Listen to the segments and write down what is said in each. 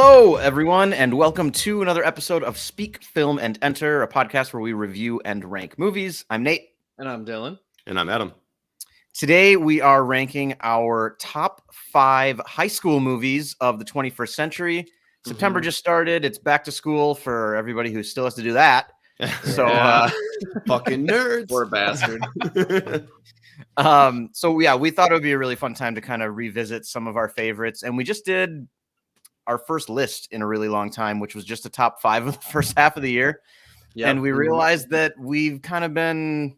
Hello, everyone, and welcome to another episode of Speak, Film, and Enter, a podcast where we review and rank movies. I'm Nate. And I'm Dylan. And I'm Adam. Today, we are ranking our top 5 high school movies of the 21st century. September just started. It's back to school for everybody who still has to do that. So, fucking nerds. Poor bastard. We thought it would be a really fun time to kind of revisit some of our favorites. And we just did our first list in a really long time, which was just the top 5 of the first half of the year. Yep. And we realized that we've kind of been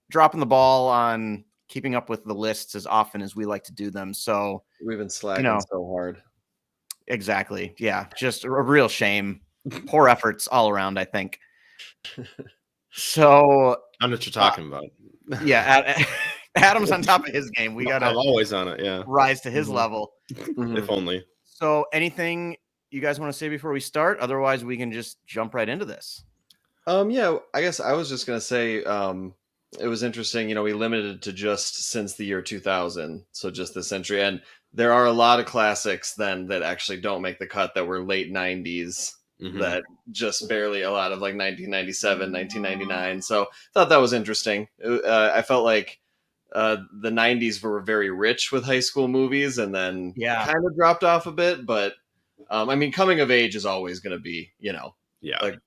dropping the ball on keeping up with the lists as often as we like to do them. So we've been slacking so hard. Exactly. Yeah. Just a real shame. Poor efforts all around, I think. So I know what you're talking about. Yeah. Adam's on top of his game. We got to always on it. Yeah. Rise to his level. If only. So anything you guys want to say before we start? Otherwise, we can just jump right into this. Yeah, I guess I was just going to say it was interesting. We limited it to just since the year 2000. So just this century. And there are a lot of classics then that actually don't make the cut that were late 90s that just barely a lot of like 1997, 1999. So I thought that was interesting. I felt like the 90s were very rich with high school movies and then kind of dropped off a bit. But coming of age is always going to be, like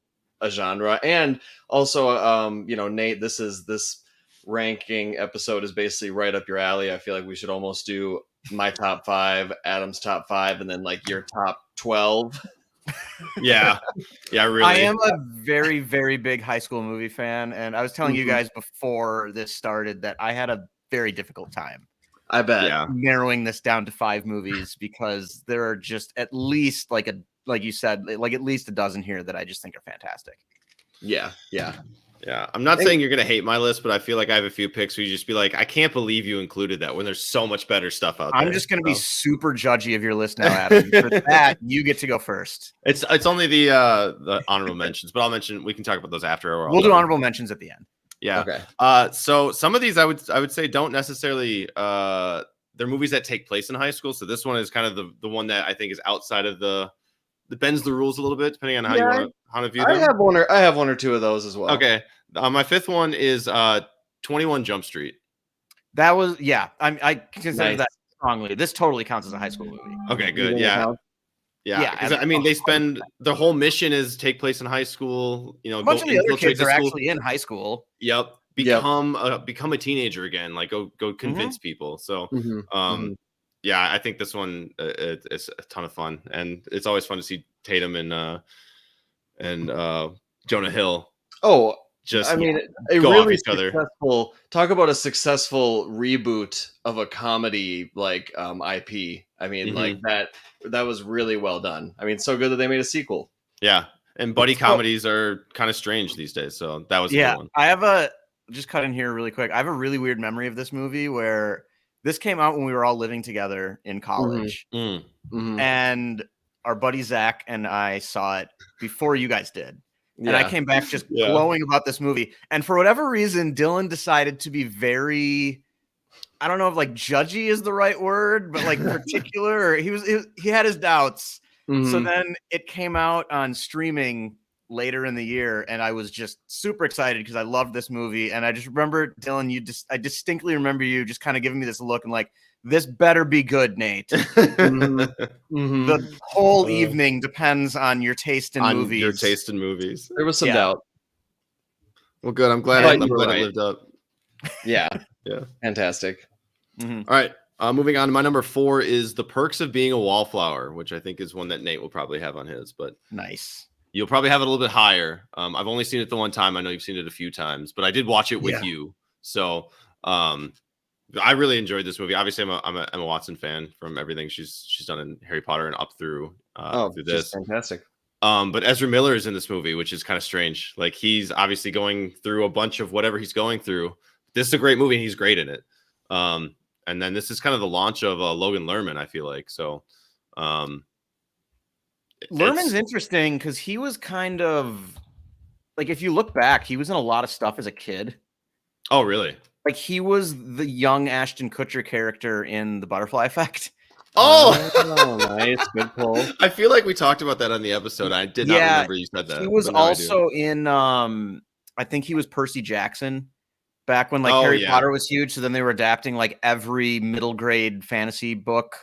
a genre. And also, Nate, this ranking episode is basically right up your alley. I feel like we should almost do my top 5, Adam's top 5, and then like your top 12. Yeah, really. I am a very, very big high school movie fan, and I was telling you guys before this started that I had a very difficult time. I bet narrowing this down to 5 movies because there are just at least like you said, like at least a dozen here that I just think are fantastic. Yeah. I'm not saying you're gonna hate my list, but I feel like I have a few picks where you just be like, I can't believe you included that when there's so much better stuff out there. I'm just gonna be super judgy of your list now, Adam. For that, you get to go first. It's only the honorable mentions, but we can talk about those after. We'll do honorable mentions at the end. Yeah. Okay. So some of these I would say don't necessarily they're movies that take place in high school. So this one is kind of the one that I think is outside of the bends the rules a little bit, depending on how you want to view them. I have one or two of those as well. Okay. My 5th one is 21 Jump Street. That was I consider that strongly. This totally counts as a high school movie. Okay, good. Yeah. They spend the whole mission is take place in high school. A bunch of the other kids are actually in high school. Yep. Become a teenager again. Like go convince people. So I think this one is a ton of fun, and it's always fun to see Tatum and Jonah Hill. Oh, just a really successful. Talk about a successful reboot of a comedy like IP. Like that was really well done. So good that they made a sequel. Yeah, and buddy comedies are kind of strange these days. So that was a good one. I have just cut in here really quick. I have a really weird memory of this movie where this came out when we were all living together in college, and our buddy Zach and I saw it before you guys did. And I came back just glowing about this movie. And for whatever reason, Dylan decided to be very, I don't know if like judgy is the right word, but like particular. He had his doubts. So then it came out on streaming later in the year, and I was just super excited because I loved this movie. And I just remember, Dylan, I distinctly remember you just kind of giving me this look and like, this better be good, Nate. The whole evening depends on your taste in movies. Your taste in movies. There was some doubt. Well, good. I'm glad I lived up. Yeah. Fantastic. All right. Moving on to my number 4 is The Perks of Being a Wallflower, which I think is one that Nate will probably have on his. But nice. You'll probably have it a little bit higher. I've only seen it the one time. I know you've seen it a few times, but I did watch it with you. So I really enjoyed this movie. Obviously, I'm a Emma Watson fan from everything she's done in Harry Potter and up through this. Fantastic. But Ezra Miller is in this movie, which is kind of strange. Like he's obviously going through a bunch of whatever he's going through. This is a great movie, and he's great in it. And then this is kind of the launch of Logan Lerman, I feel like. So Lerman's interesting because he was kind of like, if you look back, he was in a lot of stuff as a kid. Oh, really? Like he was the young Ashton Kutcher character in The Butterfly Effect. Oh, nice, good pull. I feel like we talked about that on the episode. I did not remember you said that. He was also in. I think he was Percy Jackson back when Harry Potter was huge. So then they were adapting like every middle grade fantasy book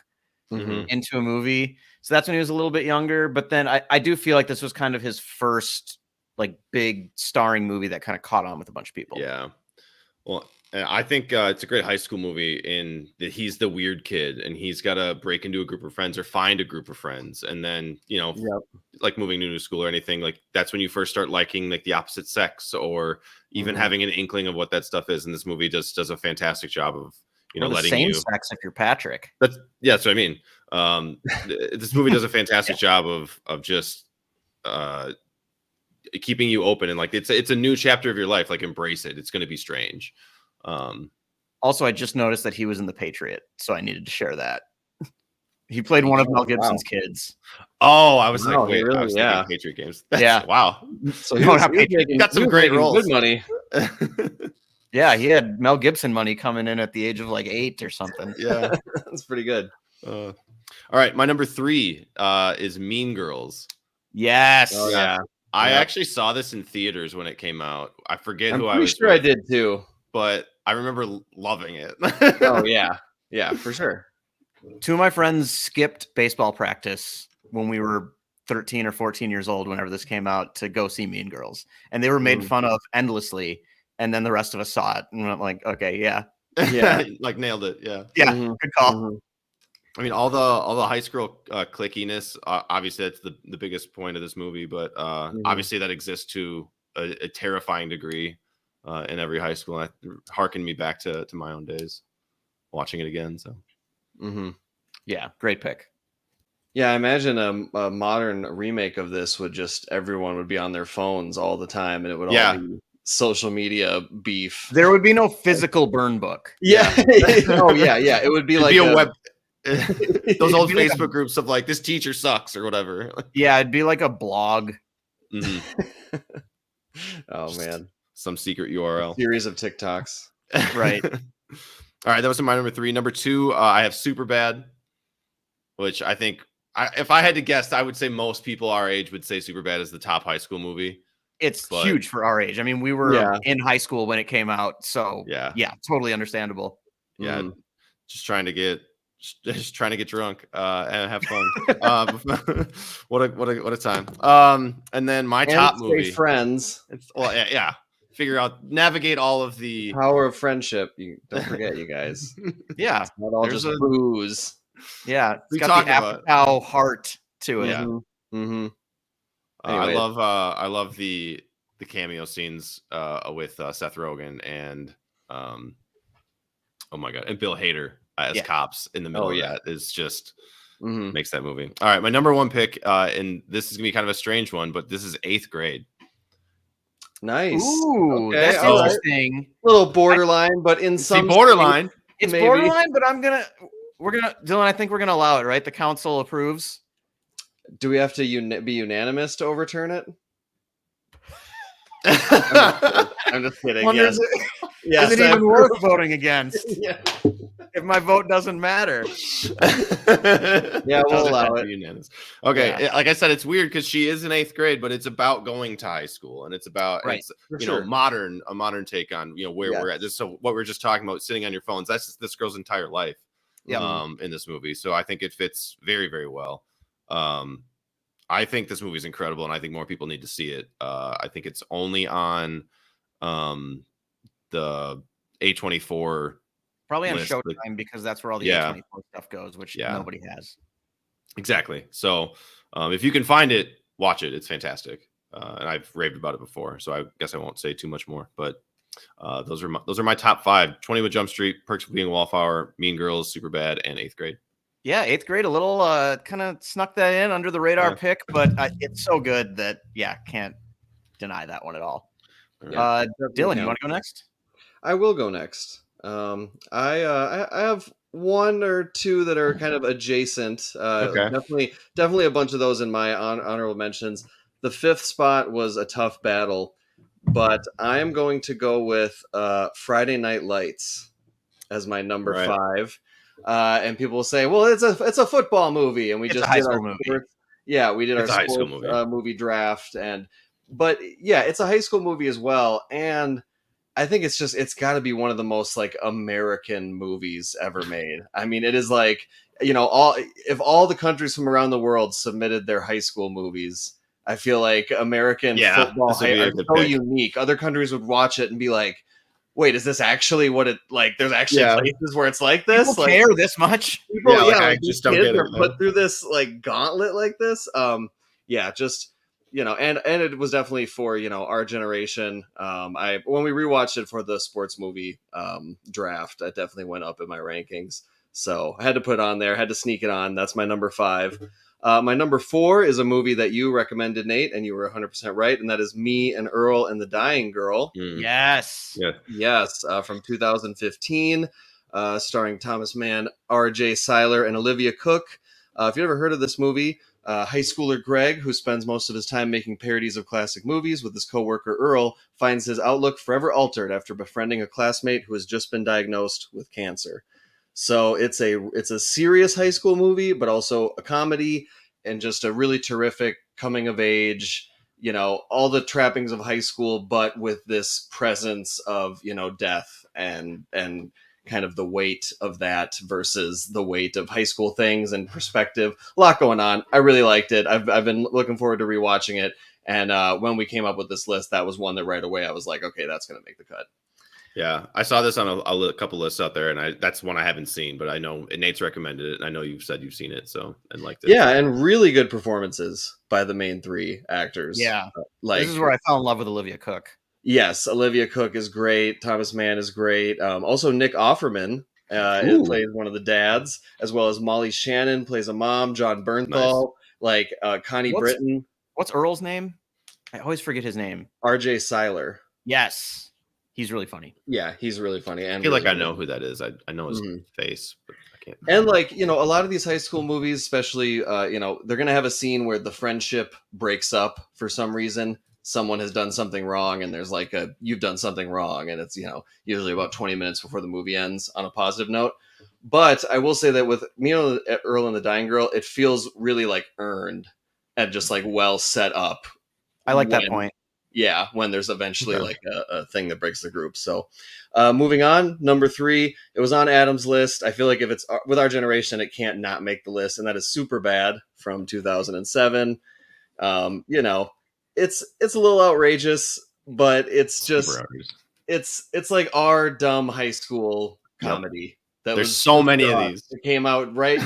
into a movie. So that's when he was a little bit younger. But then I do feel like this was kind of his first like big starring movie that kind of caught on with a bunch of people. Yeah. Well, I think it's a great high school movie in that he's the weird kid and he's got to break into a group of friends or find a group of friends. And then, like moving to a new school or anything, like that's when you first start liking like the opposite sex or even having an inkling of what that stuff is. And this movie does a fantastic job of, letting same sex if you're Patrick. That's what I mean. This movie does a fantastic job of just keeping you open and like it's a new chapter of your life. Like embrace it. It's going to be strange. Also, I just noticed that he was in The Patriot, so I needed to share that. He played one of Mel Gibson's kids. Oh, I was like, wait, really? I was thinking Patriot Games. Wow. So he got some great roles. Good money. Yeah, he had Mel Gibson money coming in at the age of like 8 or something. Yeah, that's pretty good. All right, my number 3 is Mean Girls. Yes. Oh, yeah. I actually saw this in theaters when it came out. I forget who I was. I'm pretty sure I did too. But I remember loving it. Oh, yeah. Yeah, for sure. 2 of my friends skipped baseball practice when we were 13 or 14 years old, whenever this came out, to go see Mean Girls. And they were made fun of endlessly. And then the rest of us saw it. And I'm like, okay, yeah. Like nailed it. Yeah. Yeah. Good call. I mean, all the high school clickiness, obviously that's the biggest point of this movie. But obviously that exists to a terrifying degree. In every high school, and it harkened me back to my own days watching it again. So, yeah, great pick. Yeah, I imagine a modern remake of this everyone would be on their phones all the time, and it would all be social media beef. There would be no physical burn book. Yeah. Oh yeah. It would be it'd be a web. Those old Facebook groups of like this teacher sucks or whatever. Yeah, it'd be like a blog. Oh man. Some secret URL. Series of TikToks. Right. All right. That was my number 3. Number 2, I have Superbad, which I think if I had to guess, I would say most people our age would say Superbad is the top high school movie. It's huge for our age. I mean, we were in high school when it came out. So yeah, totally understandable. Yeah. Just trying to get drunk and have fun. What a time. And then my top movie, Friends. Yeah. Figure out, navigate all of the power of friendship. You don't forget, you guys. Yeah, it's not all just booze. Yeah, it's got the Apatow heart to it. Yeah. Anyway. I love the cameo scenes with Seth Rogen and oh my god, and Bill Hader as cops in the middle of that is just makes that movie. All right, my number 1 pick, and this is gonna be kind of a strange one, but this is 8th Grade. Nice. Ooh, okay, that's interesting. A little borderline, but in some borderline. It's maybe borderline, but we're gonna Dylan, I think we're gonna allow it, right? The council approves. Do we have to be unanimous to overturn it? I'm just kidding. Yes. Is it even worth voting against? Yeah. If my vote doesn't matter. Yeah, we'll allow it. Unanimous. Okay, yeah. Like I said, it's weird because she is in 8th grade, but it's about going to high school, and it's about a modern take on where we're at. So what we're just talking about, sitting on your phones, that's this girl's entire life. In this movie, so I think it fits very, very well. I think this movie is incredible, and I think more people need to see it. I think it's only on the A24. Probably on Showtime because that's where all the A24 stuff goes, which nobody has. Exactly. So if you can find it, watch it. It's fantastic. And I've raved about it before, so I guess I won't say too much more. But those are my top 5: 21 Jump Street, Perks of Being a Wallflower, Mean Girls, Superbad, and 8th Grade. Yeah, 8th Grade, a little kind of snuck that in under the radar pick, but it's so good that can't deny that one at all. Dylan, you want to go next? I will go next. I have 1 or 2 that are kind of adjacent. Definitely a bunch of those in my honorable mentions. The 5th spot was a tough battle, but I am going to go with Friday Night Lights as my number 5. and people will say, well, it's a football movie, and we just did our sports. Yeah, we did our sports movie draft, but yeah, it's a high school movie as well, and I think it's got to be one of the most like American movies ever made. I mean, it is like, if all the countries from around the world submitted their high school movies, I feel like American football are so unique. Other countries would watch it and be like, wait, is this actually what it like? There's actually places where it's like this. People care this much. People, I just don't get it. Put through this like gauntlet like this. Just and it was definitely for our generation. When we rewatched it for the sports movie draft, I definitely went up in my rankings. So I had to put it on there. Had to sneak it on. That's my number 5. My number 4 is a movie that you recommended, Nate, and you were 100% right, and that is Me and Earl and the Dying Girl. Yes. Yes, from 2015, starring Thomas Mann, R.J. Seiler, and Olivia Cooke. If you ever heard of this movie, high schooler Greg, who spends most of his time making parodies of classic movies with his coworker Earl, finds his outlook forever altered after befriending a classmate who has just been diagnosed with cancer. So it's a serious high school movie, but also a comedy and just a really terrific coming of age, all the trappings of high school, but with this presence of, death and kind of the weight of that versus the weight of high school things and perspective. A lot going on. I really liked it. I've been looking forward to rewatching it. And when we came up with this list, that was one that right away I was like, okay, that's going to make the cut. Yeah, I saw this on a couple lists out there, and that's one I haven't seen, but I know Nate's recommended it, and I know you've said you've seen it, and liked it. Yeah, and really good performances by the main 3 actors. Yeah, this is where I fell in love with Olivia Cooke. Yes, Olivia Cooke is great. Thomas Mann is great. Also, Nick Offerman plays one of the dads, as well as Molly Shannon plays a mom. John Bernthal, Connie Britton. What's Earl's name? I always forget his name. R.J. Seiler. Yes. He's really funny. Yeah, he's really funny. And I feel really like I know who that is. I know his face, but I can't. And a lot of these high school movies, especially, they're going to have a scene where the friendship breaks up for some reason. Someone has done something wrong, and there's you've done something wrong, and it's usually about 20 minutes before the movie ends on a positive note. But I will say that with Me, Earl, and the Dying Girl, it feels really earned and just well set up. I like that point. Yeah, when there's eventually a thing that breaks the group. So moving on, number 3, it was on Adam's list. I feel like if it's with our generation, it can't not make the list, and that is Superbad from 2007. It's a little outrageous, but it's just it's like our dumb high school comedy. Yep. There's so many of these. It came out right,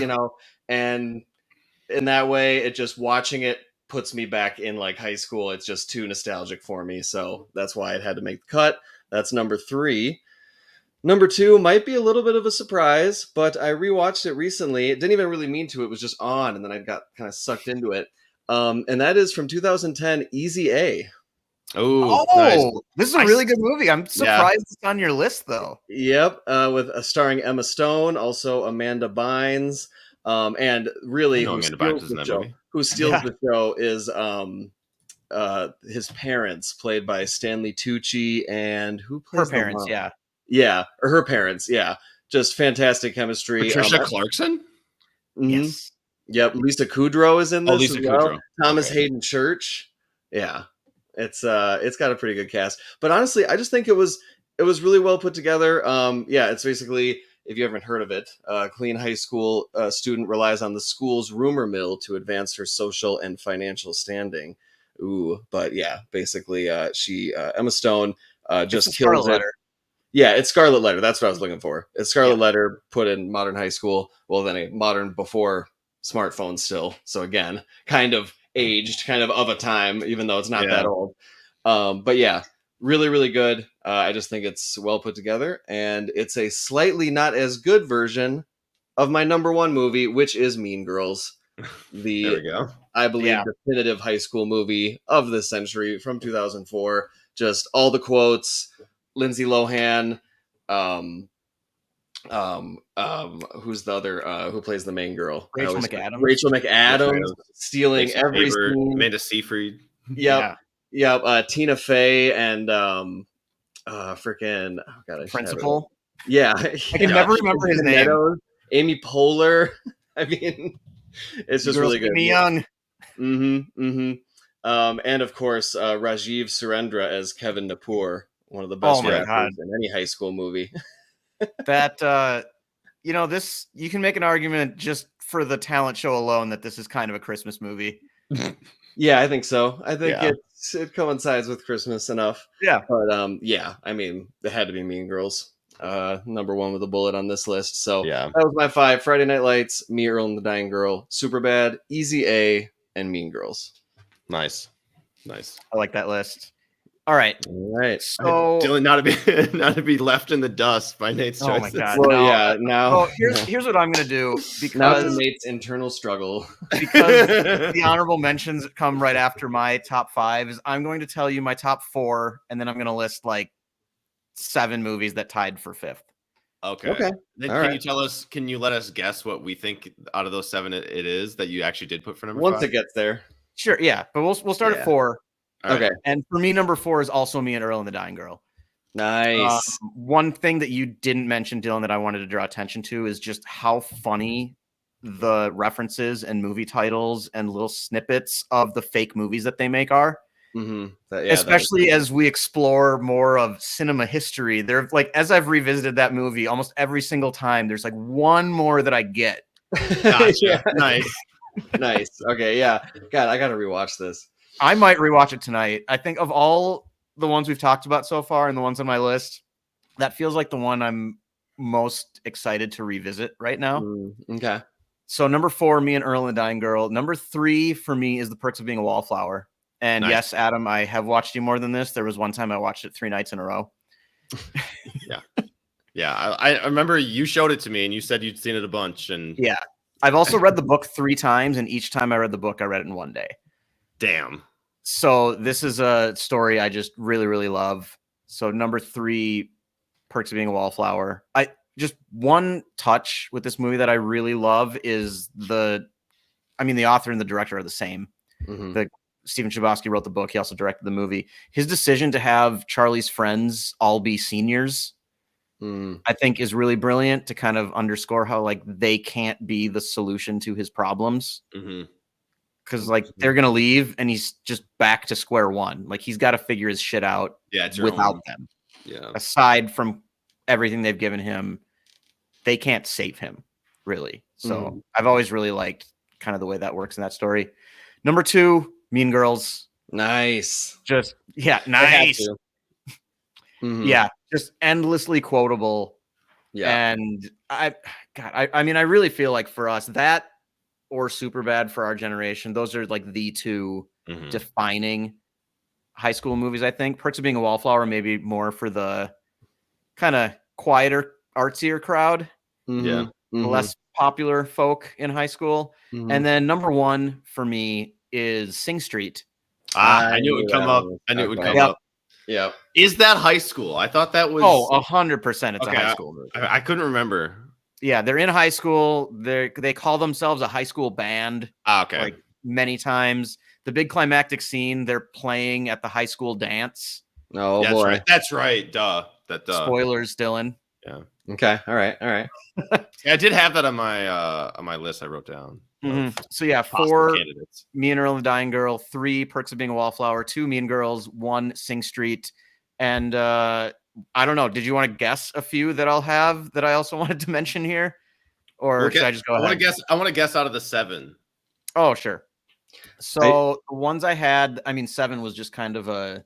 and in that way, it just watching it puts me back in high school. It's just too nostalgic for me, so that's why it had to make the cut. That's number 3. Number 2 might be a little bit of a surprise, but I rewatched it recently. It didn't even really mean to. It was just on, and then I got kind of sucked into it. And that is from 2010, Easy A. Oh, nice. This is a really good movie. I'm surprised it's on your list, though. Yep, with starring Emma Stone, also Amanda Bynes, and really who steals the show is his parents, played by Stanley Tucci, and who plays her parents? Her parents. Yeah, just fantastic chemistry. Patricia Clarkson. Yes. Yep, Lisa Kudrow is in this. Lisa Kudrow. Thomas Hayden Church. Yeah, it's got a pretty good cast. But honestly, I just think it was really well put together. It's basically, if you haven't heard of it, a clean high school student relies on the school's rumor mill to advance her social and financial standing. But yeah, basically, she Emma Stone just kills it. Letter. Yeah, it's Scarlet Letter. That's what I was looking for. It's Scarlet Letter put in modern high school. Well, then a modern before smartphones still. So again, kind of aged, kind of a time, even though it's not that old. But yeah, really, really good. I just think it's well put together, and it's a slightly not as good version of my number 1 movie, which is Mean Girls. There we go. I believe definitive high school movie of the century from 2004. Just all the quotes. Lindsay Lohan. Who's the other who plays the main girl? Rachel McAdams. Rachel McAdams stealing every scene. Amanda Seyfried. Yep. Tina Fey and freaking Principal. Yeah, I can never remember his name. Amy Poehler. I mean, it's just really good. Me young. And of course, Rajiv Surendra as Kevin Napur, one of the best rappers in any high school movie. That this, you can make an argument just for the talent show alone that this is kind of a Christmas movie. Yeah, I think so. I think it coincides with Christmas enough. Yeah. But I mean, it had to be Mean Girls. Number one with a bullet on this list. So that was my 5: Friday Night Lights, Me, Earl and the Dying Girl, Superbad, Easy A, and Mean Girls. Nice. I like that list. All right. So Dylan, not to be left in the dust by Nate's choices. Oh my God. Well, now here's what I'm gonna do, because Nate's internal struggle. Because the honorable mentions come right after my top 5 is I'm going to tell you my top 4, and then I'm gonna list like 7 movies that tied for 5th. Okay. Then can you let us guess what we think out of those 7 it is that you actually did put for number 5? Once it gets there. Sure, yeah. But we'll start at 4. Okay. Right. And for me, number 4 is also Me and Earl and the Dying Girl. Nice. One thing that you didn't mention, Dylan, that I wanted to draw attention to is just how funny the references and movie titles and little snippets of the fake movies that they make are. Especially as we explore more of cinema history. They're like, as I've revisited that movie almost every single time, there's like one more that I get. Gotcha. Nice. Okay, yeah. God, I gotta rewatch this. I might rewatch it tonight. I think of all the ones we've talked about so far and the ones on my list, that feels like the one I'm most excited to revisit right now. Okay. So number 4, Me and Earl and the Dying Girl. Number 3 for me is The Perks of Being a Wallflower. And yes, Adam, I have watched you more than this. There was one time I watched it 3 nights in a row. Yeah. I remember you showed it to me and you said you'd seen it a bunch. And yeah, I've also read the book 3 times, and each time I read the book, I read it in one day. Damn. So this is a story I just really, really love. So number 3, Perks of Being a Wallflower. Just one touch with this movie that I really love is the author and the director are the same. Stephen Chbosky wrote the book. He also directed the movie. His decision to have Charlie's friends all be seniors, I think, is really brilliant to kind of underscore how like they can't be the solution to his problems. Because like they're gonna leave and he's just back to square one. Like he's got to figure his shit out without them. Yeah. Aside from everything they've given him, they can't save him, really. So I've always really liked kind of the way that works in that story. Number 2, Mean Girls. Nice. Just nice. Yeah, just endlessly quotable. Yeah. And I really feel like for us, that or Superbad for our generation, those are like the 2 defining high school movies, I think. Perks of Being a Wallflower maybe more for the kind of quieter, artsier crowd. The less popular folk in high school. And then number 1 for me is Sing Street. I knew it would come up. Yeah. Is that high school? I thought that was 100% it's a high school movie. I couldn't remember. Yeah, they're in high school. They call themselves a high school band. Okay. Like many times. The big climactic scene, they're playing at the high school dance. Oh, that's boy. Right. That's right. Duh. Spoilers, Dylan. Yeah. Okay. All right. Yeah, I did have that on my list I wrote down. So yeah, 4 Me and Earl and the Dying Girl, 3 Perks of Being a Wallflower, 2 Mean Girls, 1 Sing Street. And I don't know, did you want to guess a few that I'll have that I also wanted to mention here? Or should I just go ahead? I want to guess out of the 7. Oh, sure. So the ones I had, 7 was just kind of a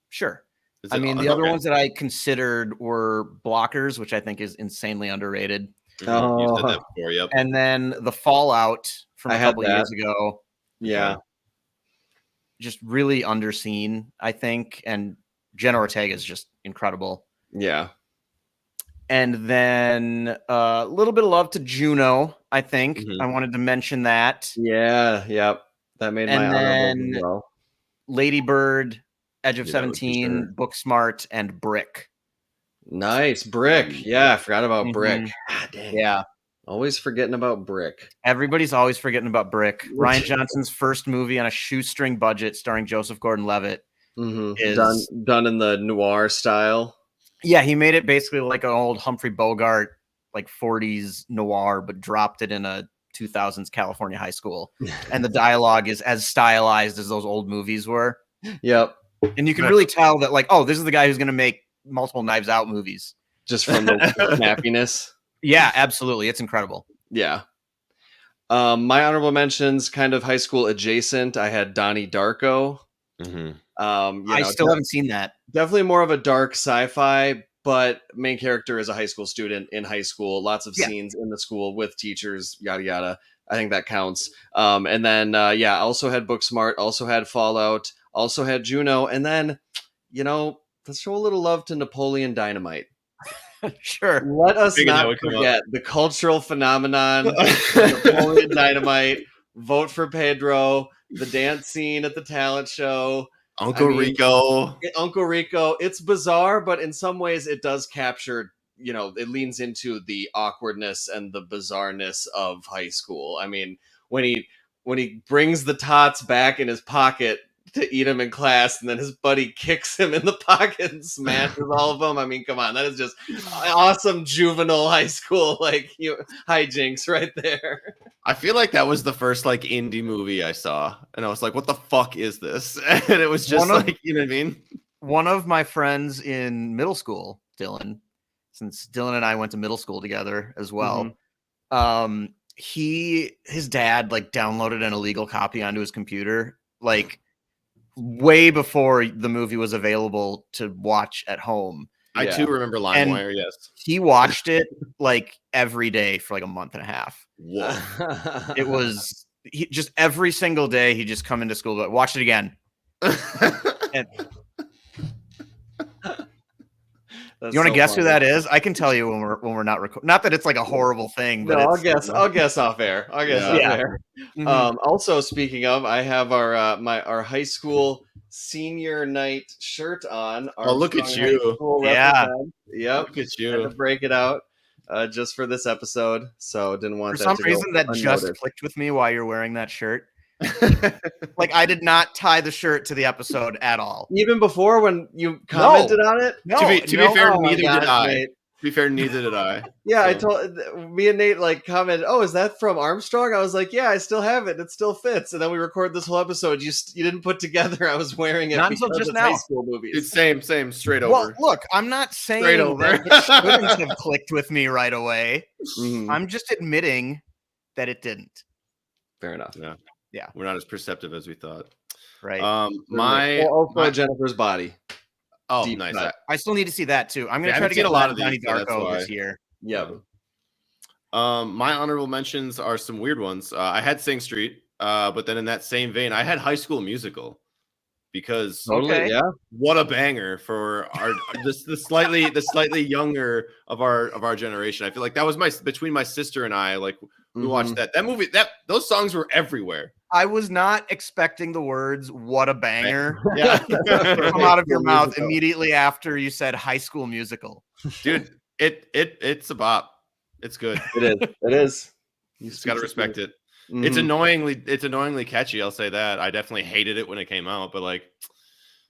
sure. The other ones that I considered were blockers, which I think is insanely underrated. You said that before, yep. And then The Fallout from a couple years ago. Yeah. Just really underseen, I think. And Jenna Ortega is just incredible. Yeah. And then a little bit of love to Juno, I think. I wanted to mention that. Yeah. Yep. That made my honorable as well. Lady Bird, Edge of 17, Booksmart, and Brick. Nice. Brick. Yeah, I forgot about Brick. God, dang. Yeah. Always forgetting about Brick. Everybody's always forgetting about Brick. Rian Johnson's first movie on a shoestring budget starring Joseph Gordon-Levitt. Is done in the noir style. Yeah, he made it basically like an old Humphrey Bogart, like 40s noir, but dropped it in a 2000s California high school, and the dialogue is as stylized as those old movies were. Yep. And you can really tell that, like, oh, this is the guy who's going to make multiple Knives Out movies. Just from the snappiness. Yeah, absolutely. It's incredible. Yeah. My honorable mentions, kind of high school adjacent. I had Donnie Darko. Mm-hmm. I still haven't seen that. Definitely more of a dark sci-fi, but main character is a high school student in high school. Lots of scenes in the school with teachers, yada yada. I think that counts. And then also had Booksmart, also had Fallout, also had Juno, and then let's show a little love to Napoleon Dynamite. Sure. Let us not forget the cultural phenomenon Napoleon Dynamite. Vote for Pedro. The dance scene at the talent show. Uncle Rico. It's bizarre, but in some ways it does capture, it leans into the awkwardness and the bizarreness of high school. I mean, when he brings the tots back in his pocket to eat them in class, and then his buddy kicks him in the pocket and smashes all of them. I mean, come on, that is just awesome juvenile high school hijinks right there. I feel like that was the first like indie movie I saw, and I was like, "What the fuck is this?" And it was just like, you know what I mean? One of my friends in middle school, Dylan, since Dylan and I went to middle school together as well, his dad like downloaded an illegal copy onto his computer, like way before the movie was available to watch at home. I too remember LimeWire. Yes, he watched it like every day for like a month and a half. Whoa! It was just every single day. He just come into school, but watch it again. And, you want to guess who that is? I can tell you when we're not recording. Not that it's like a horrible thing, but I'll guess off air. Off air. Mm-hmm. Also, speaking of, I have our high school senior night shirt on. Look at you! Yep. Look at you! I had to break it out just for this episode, so didn't want for that some reason that just clicked with me while you're wearing that shirt. Like I did not tie the shirt to the episode at all. Even before when you commented on it? No, to be fair, neither did I. Nate. To be fair, neither did I. Yeah, so. I told me and Nate like commented, "Oh, is that from Armstrong?" I was like, "Yeah, I still have it. It still fits." And then we recorded this whole episode. You didn't put together I was wearing it not until just now. High school movies. It's same straight over. Well, look, I'm not saying that it shouldn't have clicked with me right away. Mm-hmm. I'm just admitting that it didn't. Fair enough. Yeah, we're not as perceptive as we thought. Right. Also Jennifer's Body. Oh, nice. I still need to see that too. I'm going to try to get a lot of Donnie Darko this year. Yeah. My honorable mentions are some weird ones. I had Sing Street, but then in that same vein, I had High School Musical because what a banger for the slightly younger of our generation. I feel like that was between my sister and I. Like we watched that movie. Those songs were everywhere. I was not expecting the words "what a banger" to come out of your mouth immediately after you said High School Musical. Dude, it's a bop. It's good. It is. You just gotta respect it. Mm-hmm. It's annoyingly catchy. I'll say that. I definitely hated it when it came out, but like,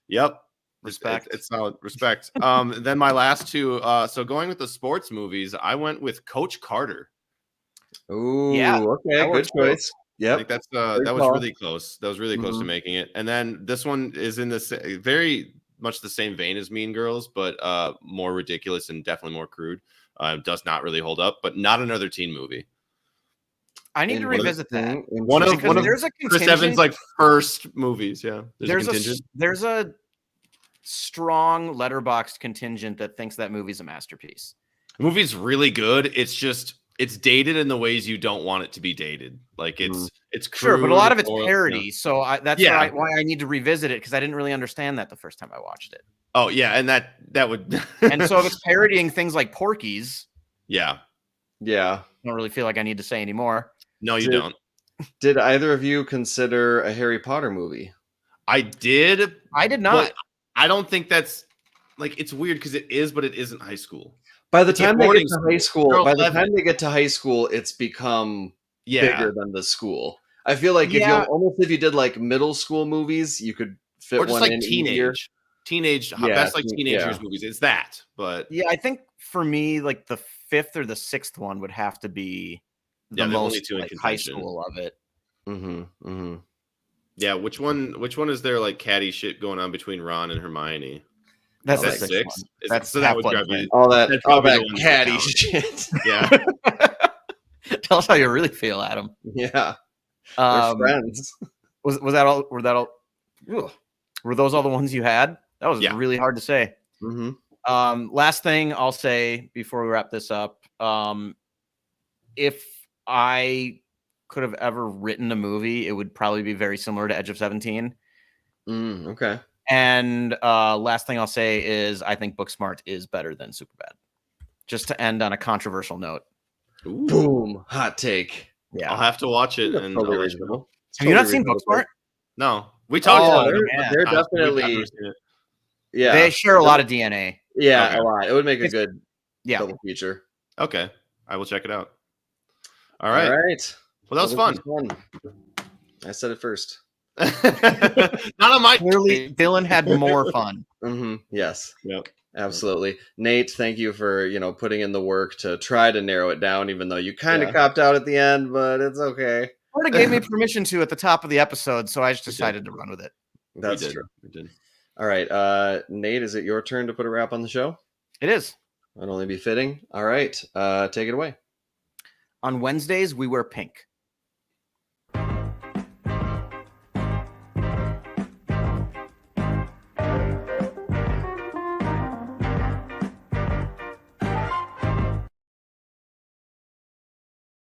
yep, respect. It's solid. Respect. Then my last two. So going with the sports movies, I went with Coach Carter. Ooh, yeah. Okay, good choice. Yeah, I think that's that was really close. That was really close to making it. And then this one is in this very much the same vein as Mean Girls, but more ridiculous and definitely more crude. Does not really hold up, but not another teen movie. I need to revisit that. One of Chris Evans' like first movies. Yeah, there's a strong Letterboxd contingent that thinks that movie's a masterpiece. The movie's really good. It's dated in the ways you don't want it to be dated. Like it's crude, sure, but a lot of it's parody. So that's why I need to revisit it because I didn't really understand that the first time I watched it. Oh yeah, and that would. And so if it's parodying things like Porky's, yeah, I don't really feel like I need to say anymore. No, you don't. Did either of you consider a Harry Potter movie? I did. I did not. I don't think that's like it's weird because it is, but it isn't high school. By the time they get to high school, it's become bigger than the school. I feel like if you did like middle school movies, you could fit or just one like in teenage. easier. best like teenagers movies. It's that, but yeah, I think for me, like the 5th or the 6th one would have to be the most like, high school of it. Yeah, which one is there like catty shit going on between Ron and Hermione? That's that the 6th. That's so that would probably all that catty shit. Yeah. Tell us how you really feel, Adam. Yeah. They're friends. Was that all? Were those all the ones you had? That was really hard to say. Last thing I'll say before we wrap this up. If I could have ever written a movie, it would probably be very similar to Edge of 17. Okay. And last thing I'll say is I think Booksmart is better than Superbad. Just to end on a controversial note. Ooh. Boom. Hot take. Yeah. I'll have to watch it. And totally reasonable. Have you not seen Booksmart? No. We talked about it. They're definitely... Yeah. They share a lot of DNA. Yeah, a lot. It would make a good double feature. Okay. I will check it out. All right. Well, that was fun. I said it first. Not on my... Clearly, Dylan had more fun. Yes. Yep. Absolutely. Nate, thank you for, putting in the work to try to narrow it down, even though you kind of copped out at the end, but it's okay. Florida gave me permission to at the top of the episode, so I just decided to run with it. That's true. We did. All right. Nate, is it your turn to put a wrap on the show? It is. That'd only be fitting. All right. Take it away. On Wednesdays, we wear pink.